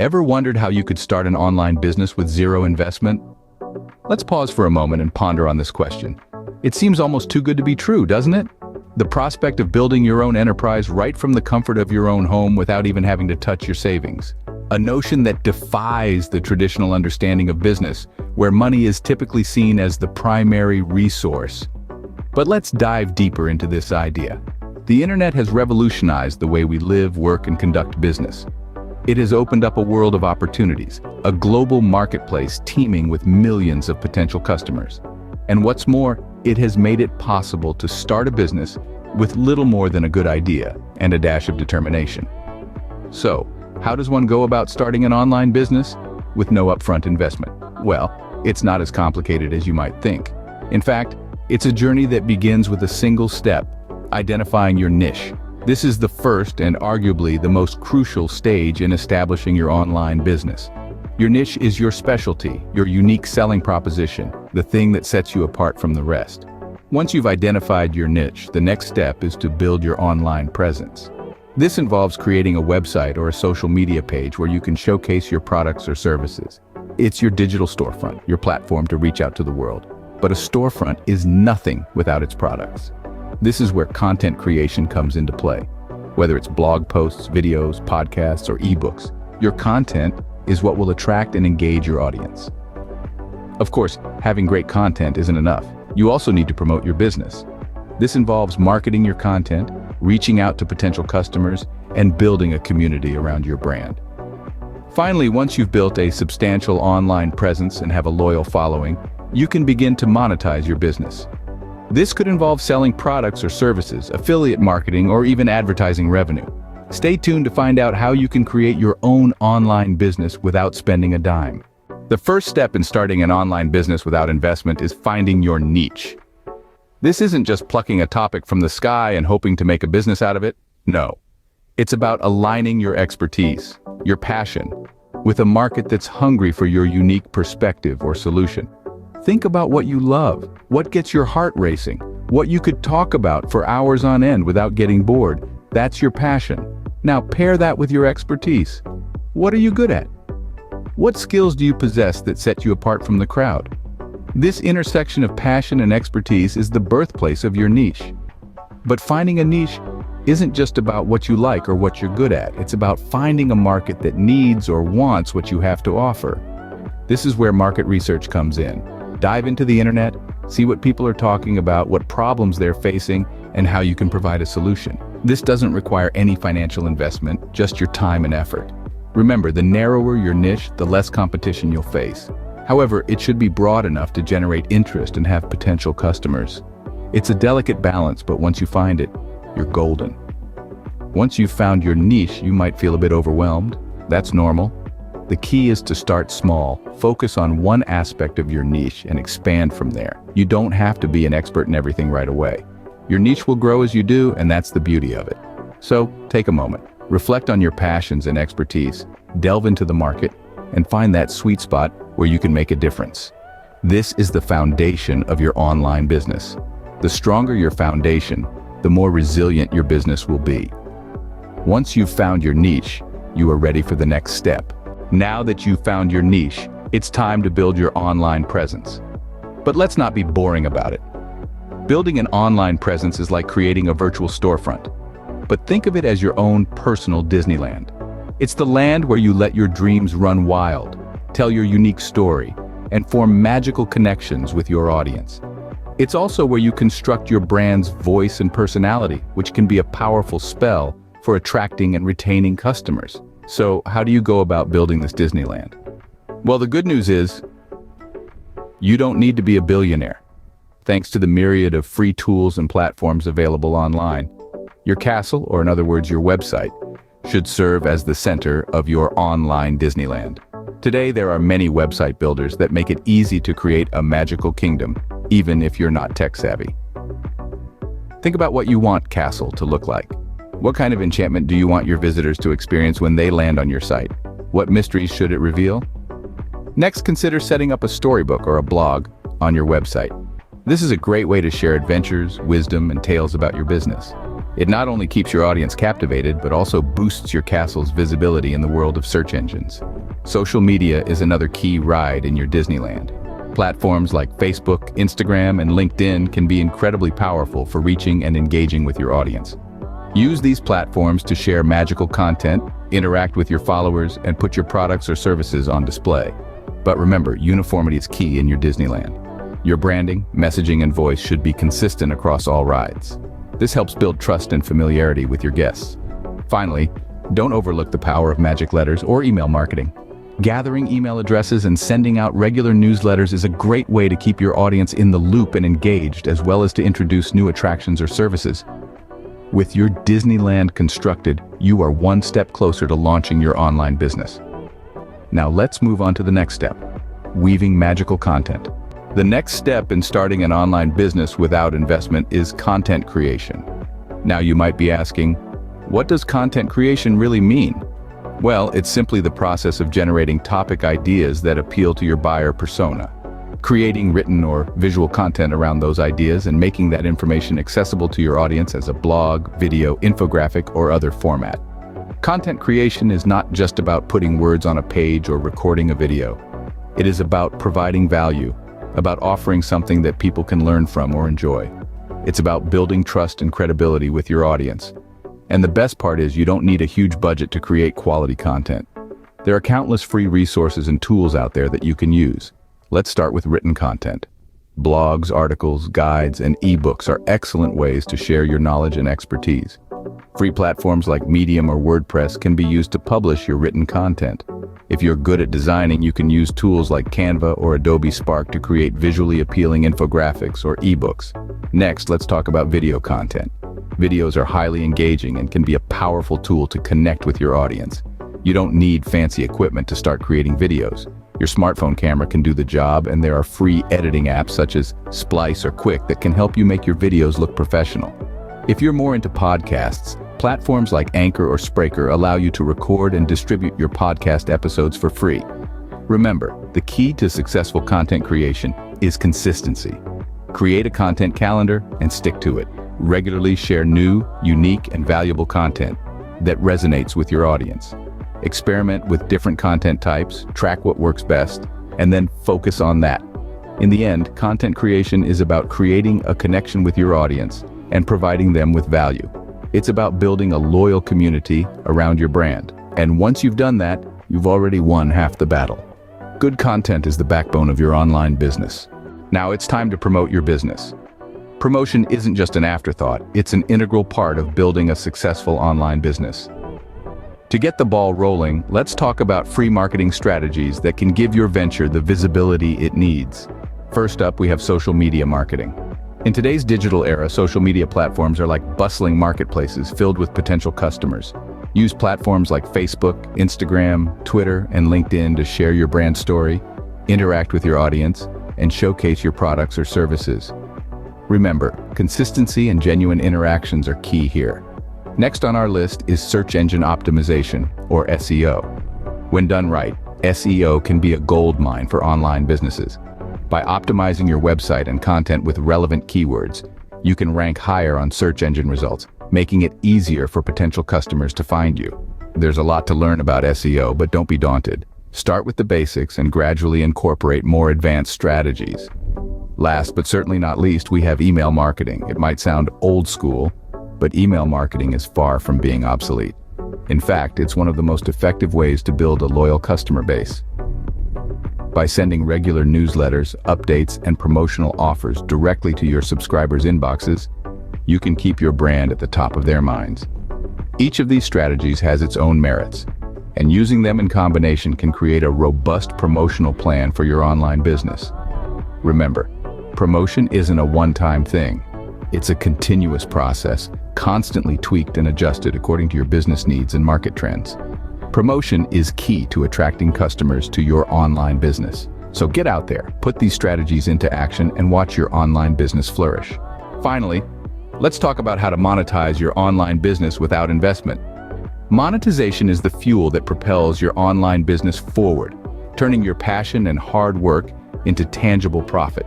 Ever wondered how you could start an online business with zero investment? Let's pause for a moment and ponder on this question. It seems almost too good to be true, doesn't it? The prospect of building your own enterprise right from the comfort of your own home without even having to touch your savings. A notion that defies the traditional understanding of business, where money is typically seen as the primary resource. But let's dive deeper into this idea. The internet has revolutionized the way we live, work, and conduct business. It has opened up a world of opportunities, a global marketplace teeming with millions of potential customers. And what's more, it has made it possible to start a business with little more than a good idea and a dash of determination. So, how does one go about starting an online business with no upfront investment? Well, it's not as complicated as you might think. In fact, it's a journey that begins with a single step: identifying your niche. This is the first and arguably the most crucial stage in establishing your online business. Your niche is your specialty, your unique selling proposition, the thing that sets you apart from the rest. Once you've identified your niche, the next step is to build your online presence. This involves creating a website or a social media page where you can showcase your products or services. It's your digital storefront, your platform to reach out to the world. But a storefront is nothing without its products. This is where content creation comes into play. Whether it's blog posts, videos, podcasts, or ebooks, your content is what will attract and engage your audience. Of course, having great content isn't enough. You also need to promote your business. This involves marketing your content, reaching out to potential customers, and building a community around your brand. Finally, once you've built a substantial online presence and have a loyal following, you can begin to monetize your business. This could involve selling products or services, affiliate marketing, or even advertising revenue. Stay tuned to find out how you can create your own online business without spending a dime. The first step in starting an online business without investment is finding your niche. This isn't just plucking a topic from the sky and hoping to make a business out of it. No. It's about aligning your expertise, your passion, with a market that's hungry for your unique perspective or solution. Think about what you love, what gets your heart racing, what you could talk about for hours on end without getting bored. That's your passion. Now pair that with your expertise. What are you good at? What skills do you possess that set you apart from the crowd? This intersection of passion and expertise is the birthplace of your niche. But finding a niche isn't just about what you like or what you're good at. It's about finding a market that needs or wants what you have to offer. This is where market research comes in. Dive into the internet, see what people are talking about, what problems they're facing, and how you can provide a solution. This doesn't require any financial investment, just your time and effort. Remember, the narrower your niche, the less competition you'll face. However, it should be broad enough to generate interest and have potential customers. It's a delicate balance, but once you find it, you're golden. Once you've found your niche, you might feel a bit overwhelmed. That's normal. The key is to start small, focus on one aspect of your niche and expand from there. You don't have to be an expert in everything right away. Your niche will grow as you do, and that's the beauty of it. So, take a moment, reflect on your passions and expertise, delve into the market, and find that sweet spot where you can make a difference. This is the foundation of your online business. The stronger your foundation, the more resilient your business will be. Once you've found your niche, you are ready for the next step. Now that you've found your niche, it's time to build your online presence. But let's not be boring about it. Building an online presence is like creating a virtual storefront. But think of it as your own personal Disneyland. It's the land where you let your dreams run wild, tell your unique story, and form magical connections with your audience. It's also where you construct your brand's voice and personality, which can be a powerful spell for attracting and retaining customers. So, how do you go about building this Disneyland? Well, the good news is, you don't need to be a billionaire. Thanks to the myriad of free tools and platforms available online, your castle, or in other words, your website, should serve as the center of your online Disneyland. Today, there are many website builders that make it easy to create a magical kingdom, even if you're not tech-savvy. Think about what you want Castle to look like. What kind of enchantment do you want your visitors to experience when they land on your site? What mysteries should it reveal? Next, consider setting up a storybook or a blog on your website. This is a great way to share adventures, wisdom, and tales about your business. It not only keeps your audience captivated, but also boosts your castle's visibility in the world of search engines. Social media is another key ride in your Disneyland. Platforms like Facebook, Instagram, and LinkedIn can be incredibly powerful for reaching and engaging with your audience. Use these platforms to share magical content, interact with your followers, and put your products or services on display. But remember, uniformity is key in your Disneyland. Your branding, messaging, and voice should be consistent across all rides. This helps build trust and familiarity with your guests. Finally, don't overlook the power of magic letters or email marketing. Gathering email addresses and sending out regular newsletters is a great way to keep your audience in the loop and engaged, as well as to introduce new attractions or services. With your Disneyland constructed, you are one step closer to launching your online business. Now let's move on to the next step: weaving magical content. The next step in starting an online business without investment is content creation. Now you might be asking, what does content creation really mean? Well, it's simply the process of generating topic ideas that appeal to your buyer persona, creating written or visual content around those ideas and making that information accessible to your audience as a blog, video, infographic, or other format. Content creation is not just about putting words on a page or recording a video. It is about providing value, about offering something that people can learn from or enjoy. It's about building trust and credibility with your audience. And the best part is you don't need a huge budget to create quality content. There are countless free resources and tools out there that you can use. Let's start with written content. Blogs, articles, guides, and ebooks are excellent ways to share your knowledge and expertise. Free platforms like Medium or WordPress can be used to publish your written content. If you're good at designing, you can use tools like Canva or Adobe Spark to create visually appealing infographics or ebooks. Next, let's talk about video content. Videos are highly engaging and can be a powerful tool to connect with your audience. You don't need fancy equipment to start creating videos. Your smartphone camera can do the job, and there are free editing apps such as Splice or Quick that can help you make your videos look professional. If you're more into podcasts, platforms like Anchor or Spreaker allow you to record and distribute your podcast episodes for free. Remember, the key to successful content creation is consistency. Create a content calendar and stick to it. Regularly share new, unique, and valuable content that resonates with your audience. Experiment with different content types, track what works best, and then focus on that. In the end, content creation is about creating a connection with your audience and providing them with value. It's about building a loyal community around your brand. And once you've done that, you've already won half the battle. Good content is the backbone of your online business. Now it's time to promote your business. Promotion isn't just an afterthought, it's an integral part of building a successful online business. To get the ball rolling, let's talk about free marketing strategies that can give your venture the visibility it needs. First up, we have social media marketing. In today's digital era, social media platforms are like bustling marketplaces filled with potential customers. Use platforms like Facebook, Instagram, Twitter, and LinkedIn to share your brand story, interact with your audience, and showcase your products or services. Remember, consistency and genuine interactions are key here. Next on our list is search engine optimization, or SEO. When done right, SEO can be a goldmine for online businesses. By optimizing your website and content with relevant keywords, you can rank higher on search engine results, making it easier for potential customers to find you. There's a lot to learn about SEO, but don't be daunted. Start with the basics and gradually incorporate more advanced strategies. Last but certainly not least, we have email marketing. It might sound old school, but email marketing is far from being obsolete. In fact, it's one of the most effective ways to build a loyal customer base. By sending regular newsletters, updates, and promotional offers directly to your subscribers' inboxes, you can keep your brand at the top of their minds. Each of these strategies has its own merits, and using them in combination can create a robust promotional plan for your online business. Remember, promotion isn't a one-time thing. It's a continuous process, constantly tweaked and adjusted according to your business needs and market trends. Promotion is key to attracting customers to your online business. So get out there, put these strategies into action, and watch your online business flourish. Finally, let's talk about how to monetize your online business without investment. Monetization is the fuel that propels your online business forward, turning your passion and hard work into tangible profit.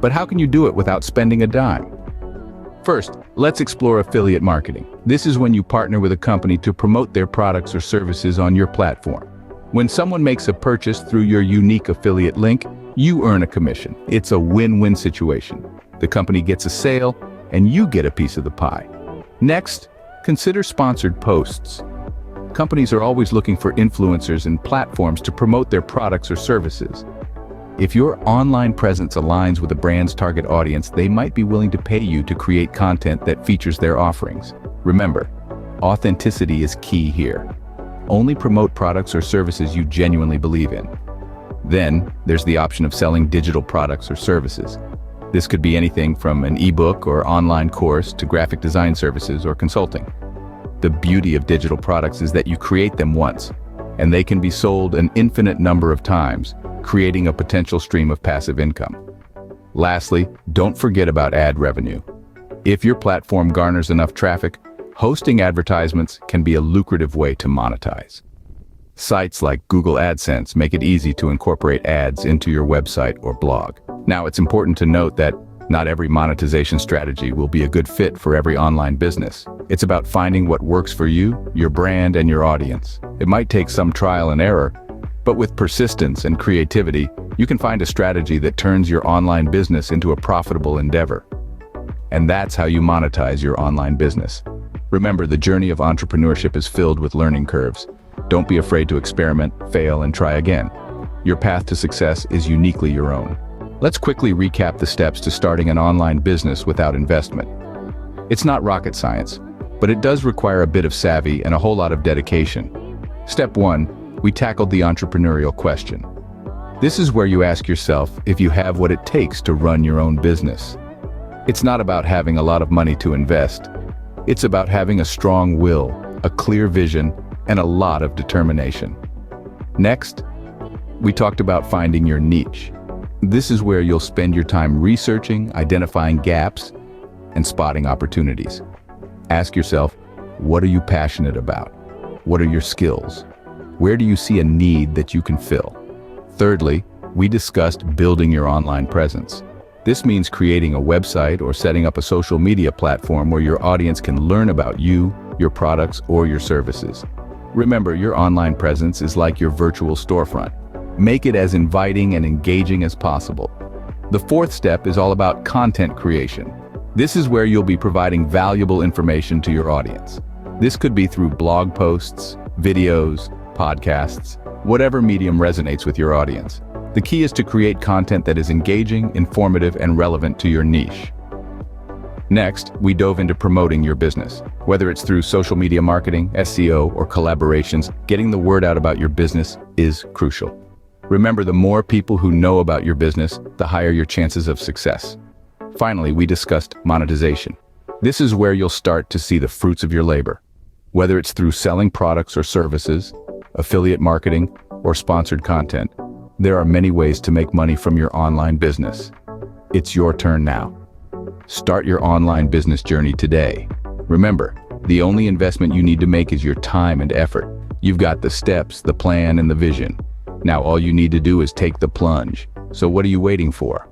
But how can you do it without spending a dime? First, let's explore affiliate marketing. This is when you partner with a company to promote their products or services on your platform. When someone makes a purchase through your unique affiliate link, you earn a commission. It's a win-win situation. The company gets a sale, and you get a piece of the pie. Next, consider sponsored posts. Companies are always looking for influencers and platforms to promote their products or services. If your online presence aligns with a brand's target audience, they might be willing to pay you to create content that features their offerings. Remember, authenticity is key here. Only promote products or services you genuinely believe in. Then, there's the option of selling digital products or services. This could be anything from an ebook or online course to graphic design services or consulting. The beauty of digital products is that you create them once, and they can be sold an infinite number of times, creating a potential stream of passive income. Lastly, don't forget about ad revenue. If your platform garners enough traffic, hosting advertisements can be a lucrative way to monetize. Sites like Google AdSense make it easy to incorporate ads into your website or blog. Now, it's important to note that not every monetization strategy will be a good fit for every online business. It's about finding what works for you, your brand, and your audience. It might take some trial and error, but with persistence and creativity, you can find a strategy that turns your online business into a profitable endeavor. And that's how you monetize your online business. Remember, the journey of entrepreneurship is filled with learning curves. Don't be afraid to experiment, fail, and try again. Your path to success is uniquely your own. Let's quickly recap the steps to starting an online business without investment. It's not rocket science, but it does require a bit of savvy and a whole lot of dedication. Step 1. We tackled the entrepreneurial question. This is where you ask yourself if you have what it takes to run your own business. It's not about having a lot of money to invest. It's about having a strong will, a clear vision, and a lot of determination. Next, we talked about finding your niche. This is where you'll spend your time researching, identifying gaps, and spotting opportunities. Ask yourself, what are you passionate about? What are your skills? Where do you see a need that you can fill? Thirdly, we discussed building your online presence. This means creating a website or setting up a social media platform where your audience can learn about you, your products, or your services. Remember, your online presence is like your virtual storefront. Make it as inviting and engaging as possible. The fourth step is all about content creation. This is where you'll be providing valuable information to your audience. This could be through blog posts, videos, podcasts, whatever medium resonates with your audience. The key is to create content that is engaging, informative, and relevant to your niche. Next, we dove into promoting your business. Whether it's through social media marketing, SEO, or collaborations, getting the word out about your business is crucial. Remember, the more people who know about your business, the higher your chances of success. Finally, we discussed monetization. This is where you'll start to see the fruits of your labor. Whether it's through selling products or services, affiliate marketing, or sponsored content, there are many ways to make money from your online business. It's your turn now. Start your online business journey today. Remember, the only investment you need to make is your time and effort. You've got the steps, the plan, and the vision. Now all you need to do is take the plunge. So what are you waiting for?